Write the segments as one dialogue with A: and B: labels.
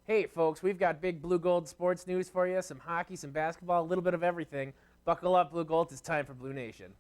A: Hey, folks, we've got big Blue Gold sports news for you. Some hockey, some basketball, a little bit of everything. Buckle up, Blue Gold. It's time for Blue Nation.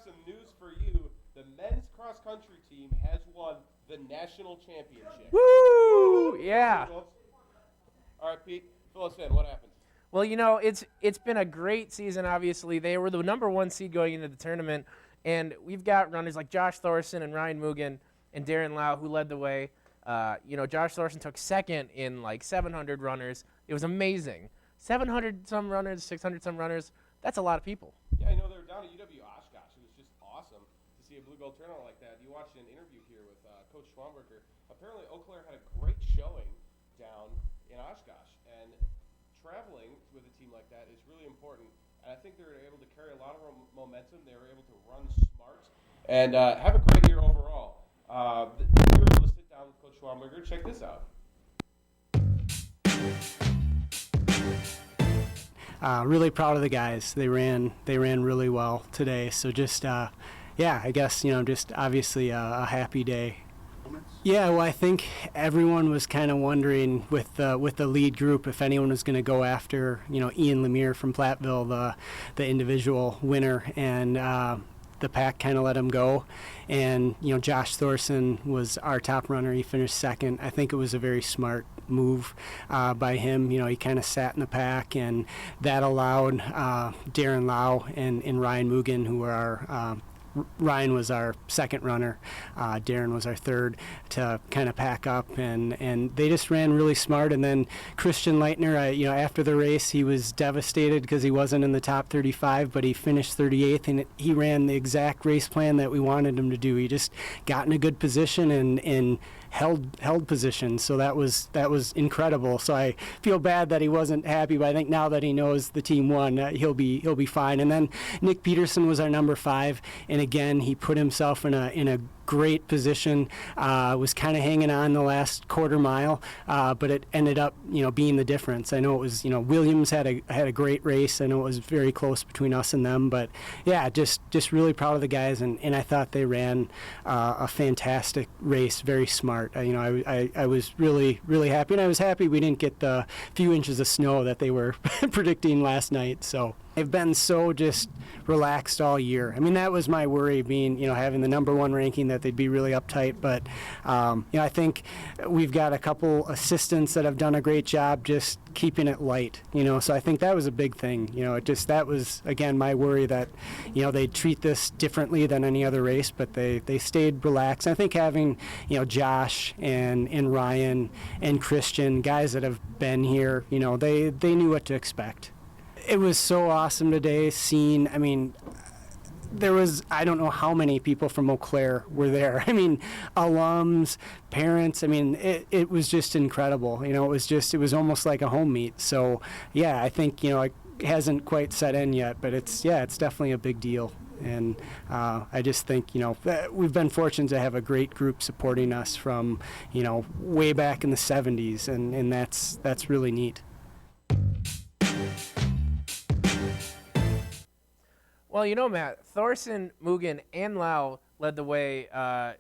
B: Some news for you. The men's cross-country team has won the national championship.
A: Woo! Yeah.
B: All right, Pete, fill us in. What happened?
A: Well, you know, it's been a great season, obviously. They were the number one seed going into the tournament, and we've got runners like Josh Thorson and Ryan Mugen and Darren Lau who led the way. Josh Thorson took second in like 700 runners. It was amazing. 700-some runners, 600-some runners. That's a lot of people.
B: Yeah, I know they were down at UW Oshkosh. It was just awesome to see a Blue Gold tournament like that. You watched an interview here with Coach Schwamberger. Apparently, Eau Claire had a great showing down in Oshkosh, and traveling with a team like that is really important. And I think they were able to carry a lot of momentum. They were able to run smart and have a great year overall. We were able to sit down with Coach Schwamberger. Check this out.
C: Really proud of the guys. They ran really well today. So just, I guess, just obviously a happy day. Yeah, well, I think everyone was kind of wondering with the lead group if anyone was going to go after, Ian Lemire from Platteville, the individual winner, and the pack kind of let him go. And, Josh Thorson was our top runner. He finished second. I think it was a very smart move by him. He kind of sat in the pack, and that allowed Darren Lau and Ryan Mugen, who were our Ryan was our second runner, Darren was our third, to kind of pack up, and they just ran really smart. And then Christian Leitner, after the race, he was devastated because he wasn't in the top 35, but he finished 38th, and he ran the exact race plan that we wanted him to do. He just got in a good position and held position, so that was incredible. So I feel bad that he wasn't happy, but I think now that he knows the team won, he'll be fine. And then Nick Peterson was our number 5, and again he put himself in a great position, was kind of hanging on the last quarter mile, but it ended up being the difference. I know it was Williams had a great race. I know it was very close between us and them, but yeah, just really proud of the guys, and I thought they ran a fantastic race, very smart. I was really happy, and I was happy we didn't get the few inches of snow that they were predicting last night. So they've been so just relaxed all year. I mean, that was my worry, being, having the number 1 ranking, that they'd be really uptight. But, I think we've got a couple assistants that have done a great job just keeping it light, So I think that was a big thing. That was, again, my worry that, they'd treat this differently than any other race, but they stayed relaxed. I think having, Josh and Ryan and Christian, guys that have been here, they knew what to expect. It was so awesome today seeing, there was, I don't know how many people from Eau Claire were there. Alums, parents, it was just incredible. It was almost like a home meet. So, yeah, I think, it hasn't quite set in yet, but it's definitely a big deal. And I just think, we've been fortunate to have a great group supporting us from, way back in the 70s, and that's really neat.
A: Well, Matt, Thorson, Mugen, and Lau led the way,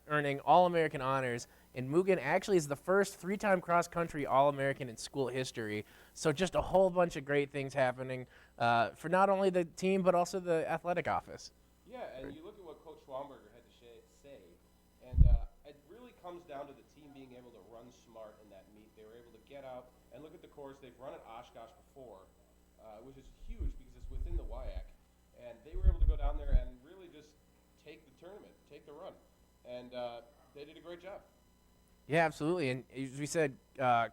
A: earning All-American honors. And Mugen actually is the first three-time cross-country All-American in school history. So just a whole bunch of great things happening for not only the team, but also the athletic office.
B: Yeah, and you look at what Coach Schwamberger had to say, and it really comes down to the team being able to run smart in that meet. They were able to get out and look at the course. They've run at Oshkosh before, which is huge because it's within the WIAC. And they were able to go down there and really just take the tournament, take the run. And they did a great job.
A: Yeah, absolutely. And as we said,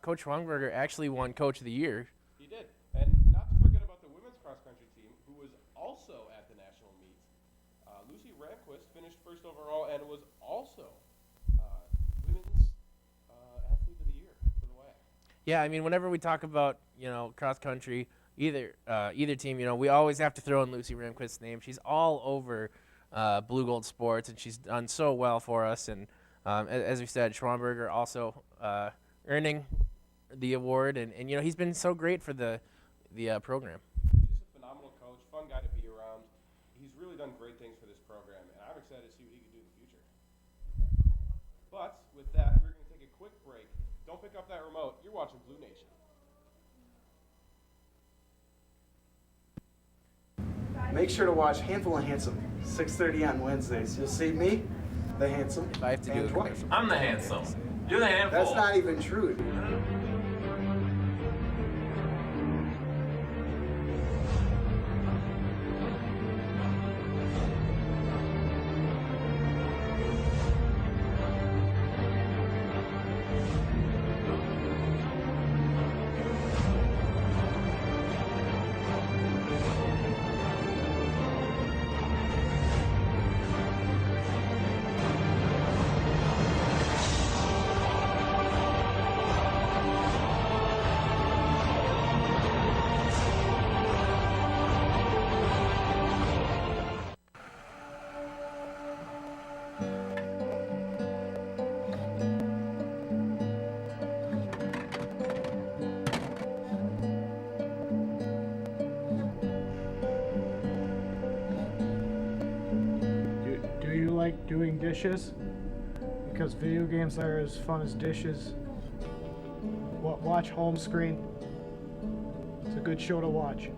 A: Coach Schwangberger actually won Coach of the Year.
B: He did. And not to forget about the women's cross-country team, who was also at the national meet. Lucy Ramquist finished first overall and was also women's athlete of the year for the WIAC.
A: Yeah, I mean, whenever we talk about, cross-country, either team, we always have to throw in Lucy Ramquist's name. She's all over Blugold Sports, and she's done so well for us. And as we said, Schwamberger also earning the award, and he's been so great for the program.
B: He's just a phenomenal coach, fun guy to be around. He's really done great things for this program, and I'm excited to see what he can do in the future. But with that, we're going to take a quick break. Don't pick up that remote. You're watching BluNation.
D: Make sure to watch Handful and Handsome, 6:30 on Wednesdays. You'll see me, the handsome,
A: If I have to do
D: and
A: it,
D: twice.
E: I'm the handsome. You're the handful.
D: That's not even true.
F: Do you like doing dishes? Because video games are as fun as dishes. Watch Home Screen. It's a good show to watch.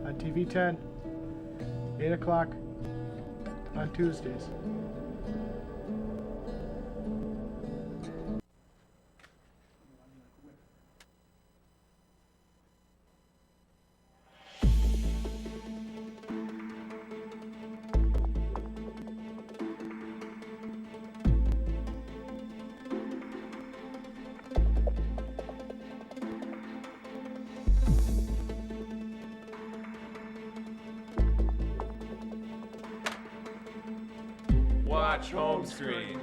F: On TV 10, 8 o'clock on Tuesdays.
E: Watch home screen.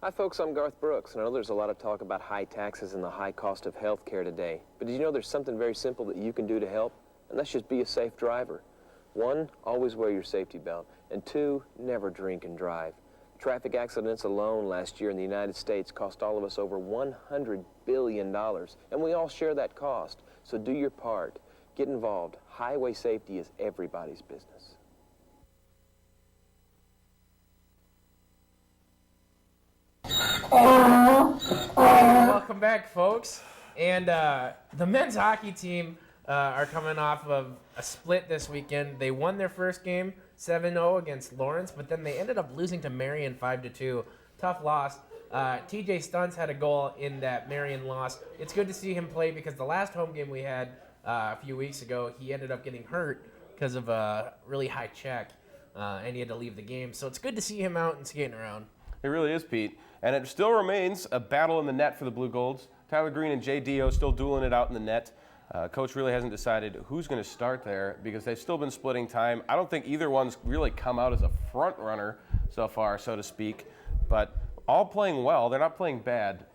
G: Hi folks, I'm Garth Brooks, and I know there's a lot of talk about high taxes and the high cost of health care today. But did you know there's something very simple that you can do to help? And that's just be a safe driver. 1, always wear your safety belt. And 2, never drink and drive. Traffic accidents alone last year in the United States cost all of us over $100 billion. And we all share that cost. So do your part. Get involved. Highway safety is everybody's business.
A: Welcome back, folks. And the men's hockey team are coming off of a split this weekend. They won their first game 7-0 against Lawrence, but then they ended up losing to Marion 5-2. Tough loss. TJ Stunts had a goal in that Marion loss. It's good to see him play because the last home game we had a few weeks ago, he ended up getting hurt because of a really high check, and he had to leave the game. So it's good to see him out and skating around.
B: It really is, Pete. And it still remains a battle in the net for the Blue Golds. Tyler Green and Jay Dio still dueling it out in the net. Coach really hasn't decided who's going to start there because they've still been splitting time. I don't think either one's really come out as a front runner so far, so to speak. But all playing well. They're not playing bad.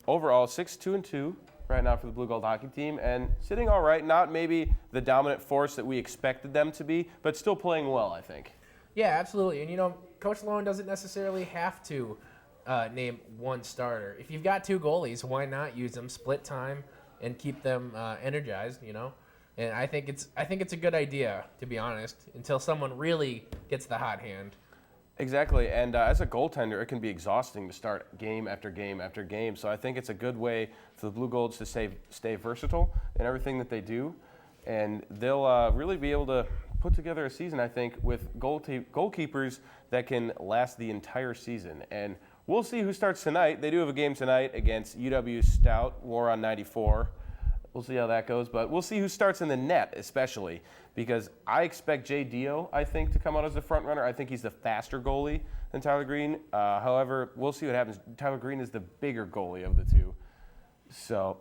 B: Overall, 6-2-2 right now for the Blue Gold hockey team, and sitting all right. Not maybe the dominant force that we expected them to be, but still playing well, I think.
A: Yeah, absolutely. And, Coach Lowen doesn't necessarily have to name one starter. If you've got two goalies, why not use them, split time, and keep them energized, And I think it's a good idea, to be honest, until someone really gets the hot hand.
B: Exactly, and as a goaltender, it can be exhausting to start game after game after game. So I think it's a good way for the Blue Golds to stay versatile in everything that they do, and they'll really be able to put together a season, I think, with goalkeepers that can last the entire season. And we'll see who starts tonight. They do have a game tonight against UW Stout, War on 94. We'll see how that goes, but we'll see who starts in the net, especially, because I expect Jay Dio, I think, to come out as the front runner. I think he's the faster goalie than Tyler Green. However, we'll see what happens. Tyler Green is the bigger goalie of the two. So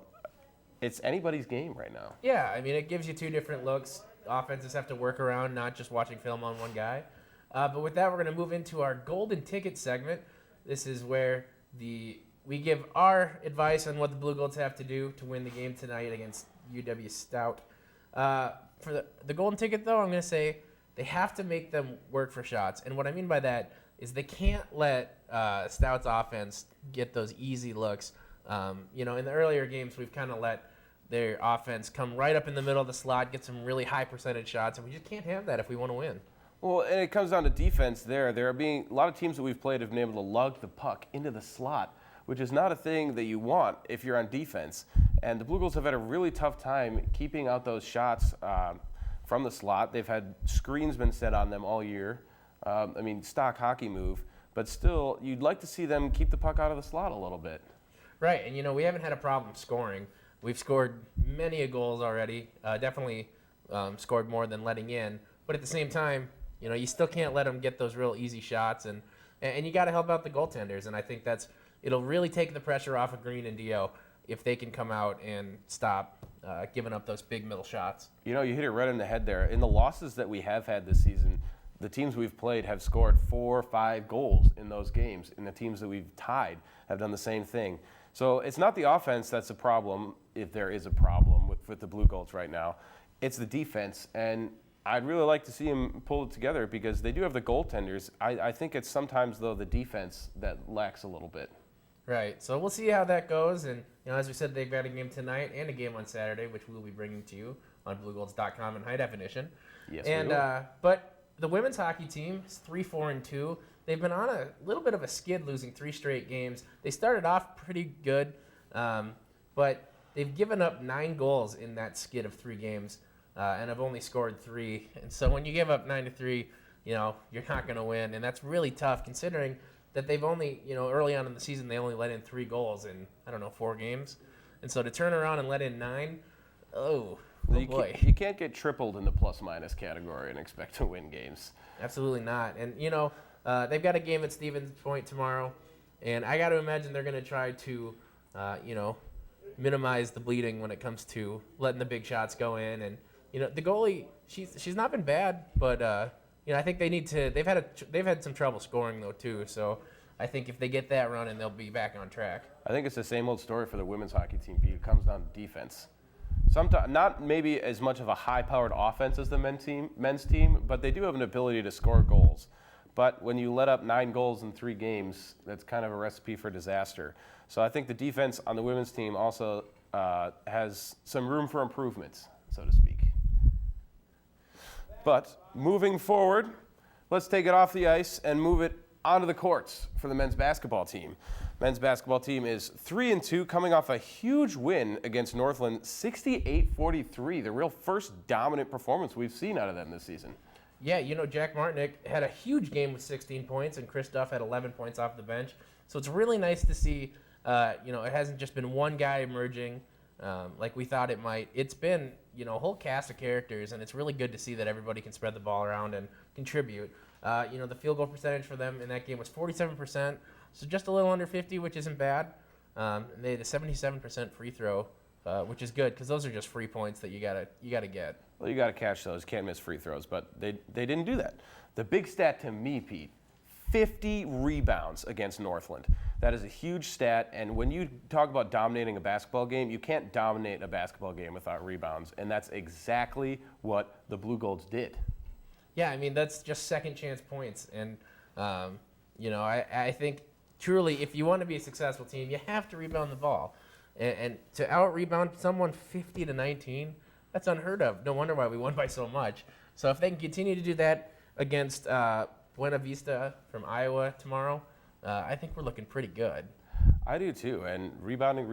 B: it's anybody's game right now.
A: Yeah, I mean, it gives you two different looks. Offenses have to work around, not just watching film on one guy. But with that, we're going to move into our golden ticket segment. This is where we give our advice on what the Blue Golds have to do to win the game tonight against UW Stout. For the golden ticket, though, I'm going to say they have to make them work for shots. And what I mean by that is they can't let Stout's offense get those easy looks. In the earlier games, we've kind of let their offense come right up in the middle of the slot, get some really high percentage shots, and we just can't have that if we want to win.
B: Well, and it comes down to defense there. There are being a lot of teams that we've played have been able to lug the puck into the slot, which is not a thing that you want if you're on defense. And the Blue Golds have had a really tough time keeping out those shots from the slot. They've had screens been set on them all year. Stock hockey move. But still, you'd like to see them keep the puck out of the slot a little bit.
A: Right, and we haven't had a problem scoring. We've scored many goals already, definitely scored more than letting in. But at the same time, you still can't let them get those real easy shots. And you got to help out the goaltenders. And I think it'll really take the pressure off of Green and Dio if they can come out and stop giving up those big middle shots.
B: You hit it right in the head there. In the losses that we have had this season, the teams we've played have scored 4 or 5 goals in those games, and the teams that we've tied have done the same thing. So it's not the offense that's a problem, if there is a problem with the Blue Golds right now. It's the defense, and I'd really like to see them pull it together because they do have the goaltenders. I think it's sometimes, though, the defense that lacks a little bit.
A: Right, so we'll see how that goes. And as we said, they've got a game tonight and a game on Saturday, which we'll be bringing to you on BlueGolds.com in high definition.
B: Yes,
A: and
B: we will.
A: But the women's hockey team is 3-4-2. They've been on a little bit of a skid, losing 3 straight games. They started off pretty good, but they've given up 9 goals in that skid of 3 games, and have only scored 3. And so when you give up 9-3, you're not going to win, and that's really tough considering that they've only, early on in the season, they only let in 3 goals in, 4 games. And so to turn around and let in 9, oh boy.
B: You can't get tripled in the plus-minus category and expect to win games.
A: Absolutely not. And, they've got a game at Stevens Point tomorrow, and I got to imagine they're going to try to, minimize the bleeding when it comes to letting the big shots go in. And, the goalie, she's not been bad, but, I think they need to. They've had some trouble scoring though too. So I think if they get that running, they'll be back on track.
B: I think it's the same old story for the women's hockey team, Pete. It comes down to defense. Sometimes not maybe as much of a high-powered offense as the men's team, but they do have an ability to score goals. But when you let up 9 goals in 3 games, that's kind of a recipe for disaster. So I think the defense on the women's team also has some room for improvement, so to speak. But moving forward, let's take it off the ice and move it onto the courts for the men's basketball team. Men's basketball team is 3-2, coming off a huge win against Northland, 68-43, the real first dominant performance we've seen out of them this season.
A: Yeah, Jack Martinick had a huge game with 16 points, and Chris Duff had 11 points off the bench. So it's really nice to see, it hasn't just been one guy emerging like we thought it might. It's been, a whole cast of characters, and it's really good to see that everybody can spread the ball around and contribute. The field goal percentage for them in that game was 47%, so just a little under 50, which isn't bad. And they had a 77% free throw, which is good because those are just free points that you gotta get.
B: Well, you got to catch those. Can't miss free throws, but they didn't do that. The big stat to me, Pete, 50 rebounds against Northland. That is a huge stat, and when you talk about dominating a basketball game, you can't dominate a basketball game without rebounds, and that's exactly what the Blue Golds did.
A: Yeah, I mean, that's just second chance points. And, I think truly if you want to be a successful team, you have to rebound the ball. And to out-rebound someone 50-19, that's unheard of. No wonder why we won by so much. So if they can continue to do that against Buena Vista from Iowa tomorrow, I think we're looking pretty good.
B: I do too, and rebounding.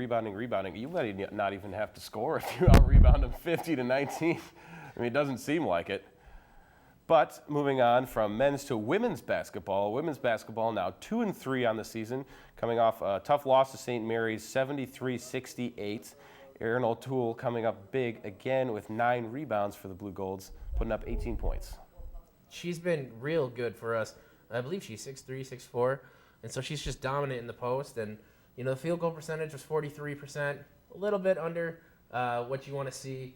B: You might not even have to score if you out-rebound them 50-19. I mean, it doesn't seem like it. But moving on from men's to women's basketball. Women's basketball now 2-3 on the season, coming off a tough loss to St. Mary's, 73-68. Erin O'Toole coming up big again with 9 rebounds for the Blue Golds, putting up 18 points.
A: She's been real good for us. I believe she's 6'3", 6'4", and so she's just dominant in the post. And the field goal percentage was 43%, a little bit under what you want to see,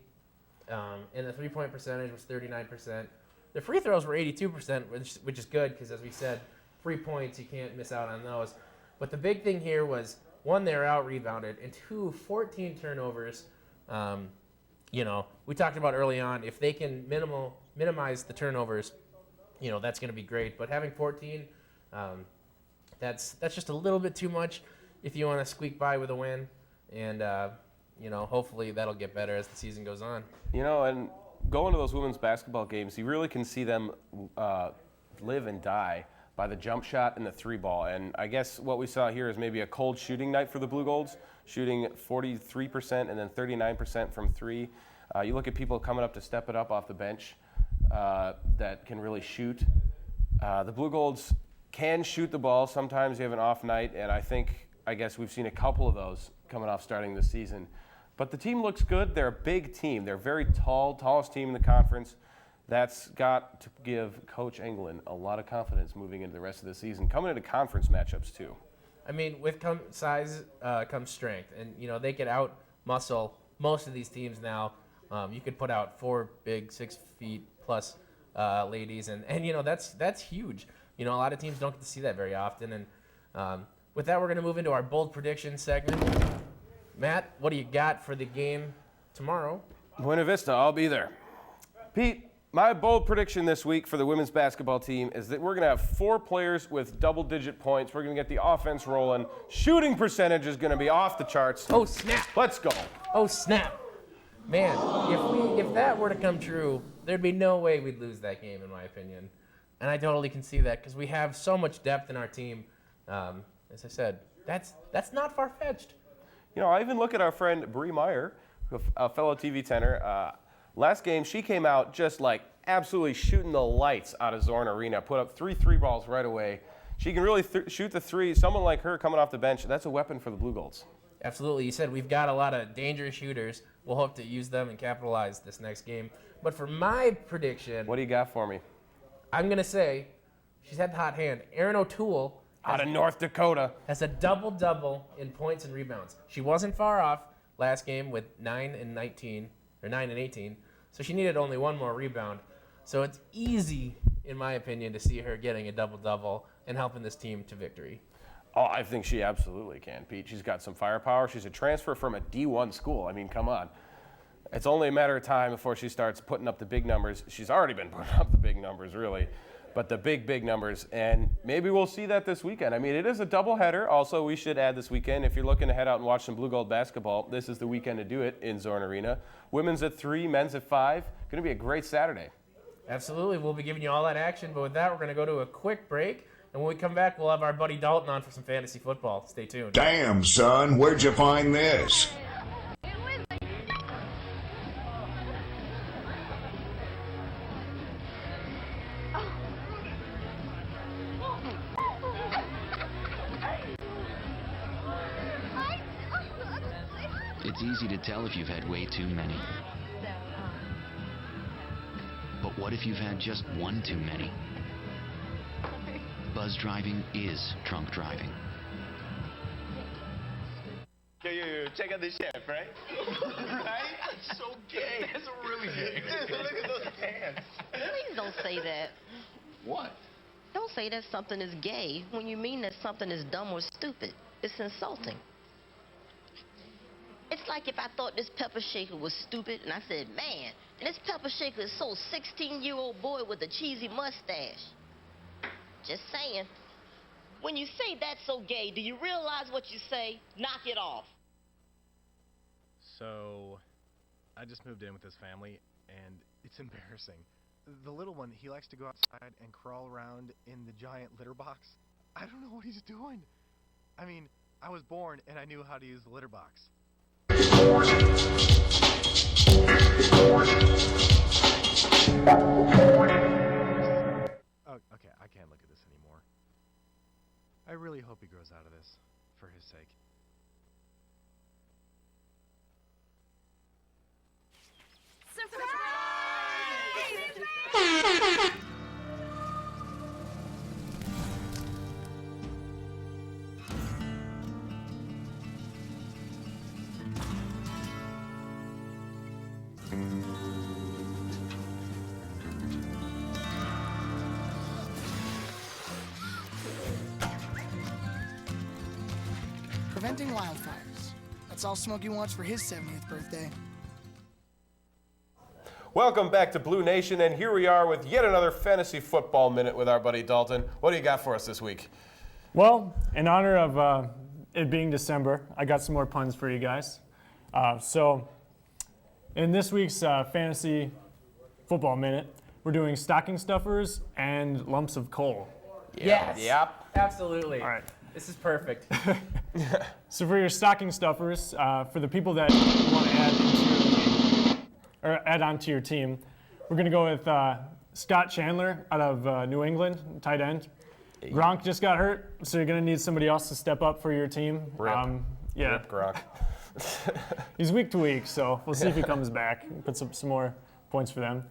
A: and the three-point percentage was 39%. The free throws were 82%, which is good because, as we said, free points, you can't miss out on those. But the big thing here was, 1, they were out-rebounded, and 2, 14 turnovers. We talked about early on, if they can minimize the turnovers, that's going to be great. But having 14, that's just a little bit too much if you want to squeak by with a win. And, hopefully that'll get better as the season goes on.
B: And going to those women's basketball games, you really can see them live and die by the jump shot and the 3-ball. And I guess what we saw here is maybe a cold shooting night for the Blue Golds, shooting 43% and then 39% from 3. You look at people coming up to step it up off the bench that can really shoot. The Blue Golds can shoot the ball. Sometimes you have an off night, and I guess we've seen a couple of those coming off starting this season. But the team looks good. They're a big team. They're very tallest team in the conference. That's got to give Coach Englund a lot of confidence moving into the rest of the season, coming into conference matchups too.
A: I mean, with size comes strength, and they can out-muscle most of these teams now. You could put out 4 big 6 feet plus ladies, and that's huge. A lot of teams don't get to see that very often. And with that, we're going to move into our bold prediction segment. Matt, what do you got for the game tomorrow?
B: Buena Vista, I'll be there. Pete, my bold prediction this week for the women's basketball team is that we're going to have 4 players with double-digit points. We're going to get the offense rolling. Shooting percentage is going to be off the charts.
A: Oh, snap.
B: Let's go.
A: Oh, snap. Man, if that were to come true, there'd be no way we'd lose that game, in my opinion. And I totally can see that because we have so much depth in our team. As I said, that's not far-fetched.
B: I even look at our friend Bree Meyer, a fellow TV tenor. Last game, she came out just like absolutely shooting the lights out of Zorn Arena, put up 3 3-balls right away. She can really shoot the 3. Someone like her coming off the bench, that's a weapon for the Blue Golds.
A: Absolutely. You said we've got a lot of dangerous shooters. We'll hope to use them and capitalize this next game. But for my prediction,
B: What do you got for me?
A: I'm going to say she's had the hot hand. Erin O'Toole
B: Out of North Dakota.
A: has a double-double in points and rebounds. She wasn't far off last game with 9 and 18. So she needed only 1 more rebound. So it's easy, in my opinion, to see her getting a double-double and helping this team to victory.
B: Oh, I think she absolutely can, Pete. She's got some firepower. She's a transfer from a D1 school. I mean, come on. It's only a matter of time before she starts putting up the big numbers. She's already been putting up the big numbers, really. But the big numbers, and maybe we'll see that this weekend. I mean, it is a doubleheader. Also, we should add this weekend, if you're looking to head out and watch some Blue Gold basketball, this is the weekend to do it in Zorn Arena. Women's at 3, men's at 5. Going to be a great Saturday.
A: Absolutely. We'll be giving you all that action. But with that, we're going to go to a quick break. And when we come back, we'll have our buddy Dalton on for some fantasy football. Stay tuned.
H: Damn, son, where'd you find this?
I: It's easy to tell if you've had way too many. But what if you've had just one too many? Buzz driving is drunk driving.
E: Yo, check out this chef, right? Right? That's so gay. That's really gay. Dude, look at those pants.
J: Please don't say that.
E: What?
J: Don't say that something is gay when you mean that something is dumb or stupid. It's insulting. It's like if I thought this pepper shaker was stupid and I said, man, this pepper shaker is so 16-year-old boy with a cheesy mustache. Just saying. When you say that's so gay, do you realize what you say? Knock it off.
K: So, I just moved in with his family, and it's embarrassing. The little one, he likes to go outside and crawl around in the giant litter box. I don't know what he's doing. I mean, I was born and I knew how to use the litter box. Oh, okay, I can't look at this anymore. I really hope he grows out of this, for his sake.
L: Preventing wildfires. That's all Smokey wants for his 70th birthday.
B: Welcome back to Blue Nation, and here we are with yet another fantasy football minute with our buddy Dalton. What do you got for us this week?
M: Well, in honor of it being December, I got some more puns for you guys. So, in this week's fantasy football minute, we're doing stocking stuffers and lumps of coal.
A: Yes.
B: Yep.
A: Absolutely.
M: All right.
A: This is perfect.
M: So for your stocking stuffers, for the people that want to add onto your team, we're going to go with Scott Chandler out of New England, tight end. Gronk just got hurt, so you're going to need somebody else to step up for your team.
B: Rip.
M: Yeah.
B: Rip Gronk.
M: He's week to week, so we'll see if he comes back. Put some more points for them.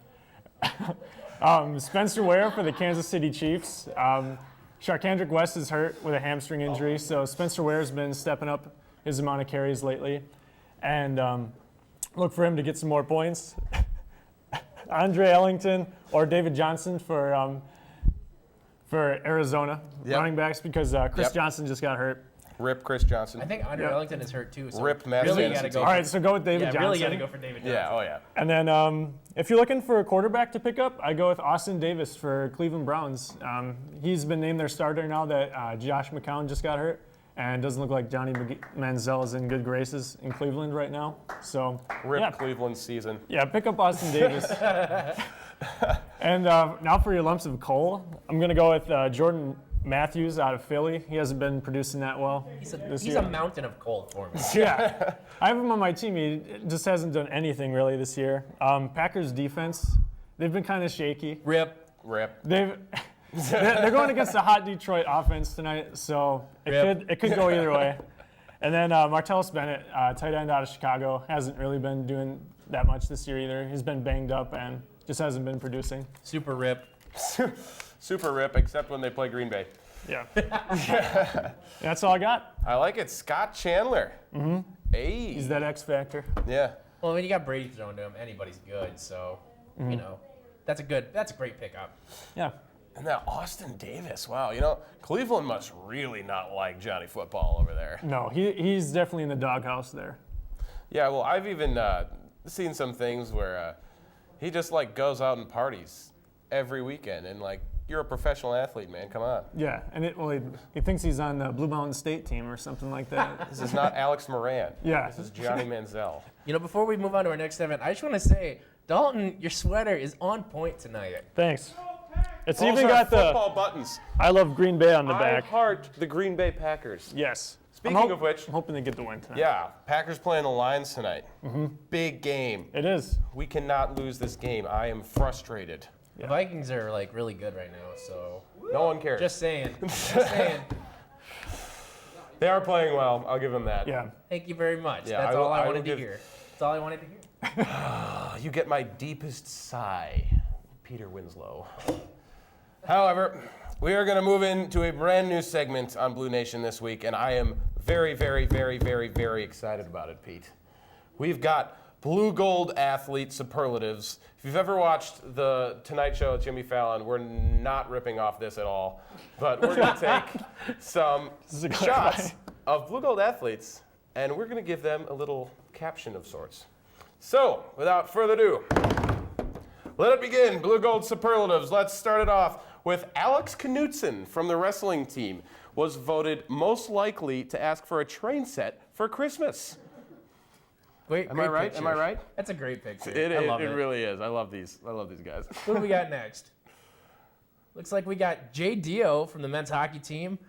M: Spencer Ware for the Kansas City Chiefs. Sharkandrick West is hurt with a hamstring injury, so Spencer Ware's been stepping up his amount of carries lately. And look for him to get some more points. Andre Ellington or David Johnson for Arizona running backs, because Chris Johnson just got hurt.
B: Rip Chris Johnson.
A: I think Andre Ellington is hurt too. So
B: Rip Matt
A: really
B: Sanderson.
A: gotta go.
M: All right, so go with David Johnson.
A: Really got to go for David Johnson.
B: Yeah, oh yeah.
M: And then if you're looking for a quarterback to pick up, I go with Austin Davis for Cleveland Browns. He's been named their starter now that Josh McCown just got hurt, and doesn't look like Johnny Manziel is in good graces in Cleveland right now. So
B: Rip Cleveland season.
M: Yeah, pick up Austin Davis. And now for your lumps of coal, I'm going to go with Jordan Matthews out of Philly. He hasn't been producing that well this year.
A: He's a mountain of coal for me.
M: Yeah. I have him on my team. He just hasn't done anything really this year. Packers defense, they've been kind of shaky.
A: Rip.
M: They're going against a hot Detroit offense tonight, so it could go either way. And then Martellus Bennett, tight end out of Chicago, hasn't really been doing that much this year either. He's been banged up and just hasn't been producing.
A: Super rip.
B: Super rip, except when they play Green Bay.
M: Yeah. That's all I got.
B: I like it. Scott Chandler.
M: Mm-hmm.
B: Hey.
M: He's that X factor.
B: Yeah.
A: Well, when you got Brady thrown to him, anybody's good. So, you know, that's a great pickup.
M: Yeah.
B: And that Austin Davis, wow. You know, Cleveland must really not like Johnny Football over there.
M: No, he's definitely in the doghouse there.
B: Yeah, well, I've even seen some things where he just like goes out and parties every weekend, and like, you're a professional athlete, man. Come on.
M: Yeah, and he thinks he's on the Blue Mountain State team or something like that.
B: This is not Alex Moran.
M: Yeah.
B: This is Johnny Manziel.
A: You know, before we move on to our next event, I just want to say, Dalton, your sweater is on point tonight.
M: Thanks. It's
B: Those
M: even
B: are
M: got the
B: football buttons.
M: I love Green Bay on the back.
B: I heart the Green Bay Packers.
M: Yes.
B: Speaking of which,
M: I'm hoping they get the win tonight.
B: yeah, Packers playing the Lions tonight.
M: Mm-hmm.
B: Big game.
M: It is.
B: We cannot lose this game. I am frustrated.
A: The Vikings are like really good right now, so
B: no one cares.
A: Just saying. Just saying.
B: They are playing well. I'll give them that.
M: Yeah.
A: Thank you very much.
B: Yeah,
A: That's
B: I will-
A: all
B: I
A: I
B: will
A: wanted to
B: give-
A: hear. That's all I wanted to hear.
B: You get my deepest sigh, Peter Winslow. However, we are going to move into a brand new segment on Blue Nation this week, and I am very, very, very, very, very excited about it, Pete. We've got Blugold Athlete Superlatives. If you've ever watched the Tonight Show with Jimmy Fallon, we're not ripping off this at all. But we're going to take some shots of Blugold athletes, and we're going to give them a little caption of sorts. So, without further ado, let it begin. Blugold Superlatives. Let's start it off with Alex Knutson from the wrestling team was voted most likely to ask for a train set for Christmas.
A: Wait,
B: Am I right?
A: Picture.
B: Am I right?
A: That's a great picture.
B: It
A: love it.
B: really is. I love these guys.
A: Who do we got next? Looks like we got Jay Dio from the men's hockey team.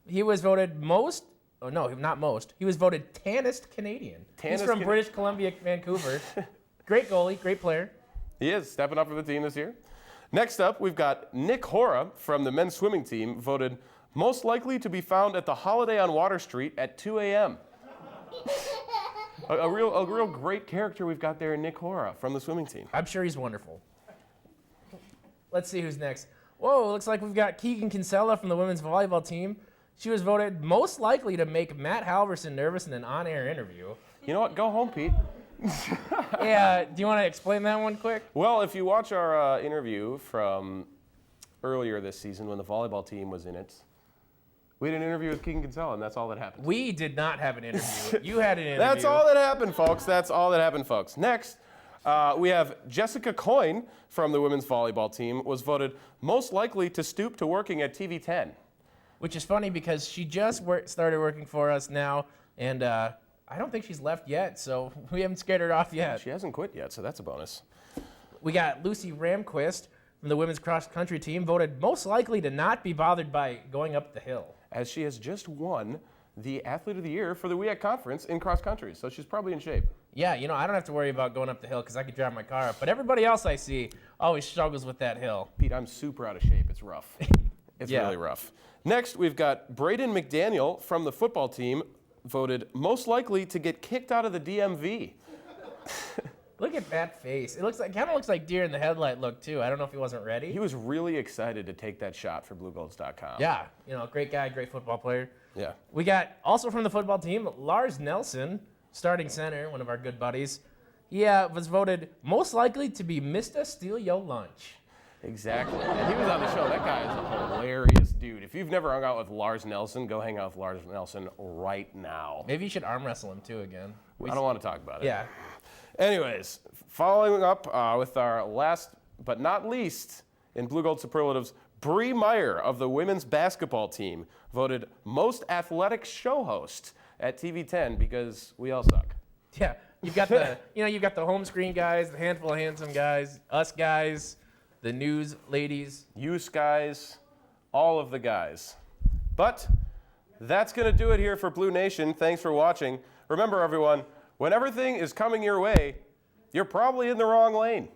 A: He was voted most. Oh no, not most. He was voted tannest Canadian. He's from British Columbia, Vancouver. Great goalie, great player.
B: He is stepping up for the team this year. Next up, we've got Nick Hora from the men's swimming team, voted most likely to be found at the Holiday on Water Street at 2 a.m. A real great character we've got there in Nick Hora from the swimming team.
A: I'm sure he's wonderful. Let's see who's next. Whoa, looks like we've got Keegan Kinsella from the women's volleyball team. She was voted most likely to make Matt Halverson nervous in an on-air interview.
B: You know what? Go home, Pete.
A: Yeah, do you want to explain that one quick?
B: Well, if you watch our interview from earlier this season when the volleyball team was in it, we had an interview with Keegan Kinsella, and that's all that happened.
A: We did not have an interview. You had an interview.
B: That's all that happened, folks. That's all that happened, folks. Next, we have Jessica Coyne from the women's volleyball team was voted most likely to stoop to working at TV10.
A: Which is funny because she just started working for us now, and I don't think she's left yet, so we haven't scared her off yet.
B: She hasn't quit yet, so that's a bonus.
A: We got Lucy Ramquist from the women's cross-country team, voted most likely to not be bothered by going up the hill.
B: As she has just won the Athlete of the Year for the WEAC Conference in cross-country, so she's probably in shape.
A: Yeah, you know, I don't have to worry about going up the hill because I can drive my car up, but everybody else I see always struggles with that hill.
B: Pete, I'm super out of shape. It's rough. It's really rough. Next, we've got Braden McDaniel from the football team, voted most likely to get kicked out of the DMV.
A: Look at that face. It looks like, kind of looks like deer in the headlight look too. I don't know if he wasn't ready.
B: He was really excited to take that shot for BlueGolds.com.
A: Yeah, you know, great guy, great football player.
B: Yeah.
A: We got also from the football team, Lars Nelson, starting center, one of our good buddies. He was voted most likely to be Mr. Steal Your Lunch.
B: Exactly. And he was on the show. That guy is a hilarious dude. If you've never hung out with Lars Nelson, go hang out with Lars Nelson right now.
A: Maybe you should arm wrestle him too again.
B: I don't want to talk about it.
A: Yeah.
B: Anyways, following up with our last but not least in Blugold Superlatives, Bree Meyer of the women's basketball team voted most athletic show host at TV10 because we all suck.
A: Yeah, you've got the you've got the home screen guys, the handful of handsome guys, us guys, the news ladies,
B: use guys, all of the guys. But that's going to do it here for Blue Nation. Thanks for watching. Remember, everyone, when everything is coming your way, you're probably in the wrong lane.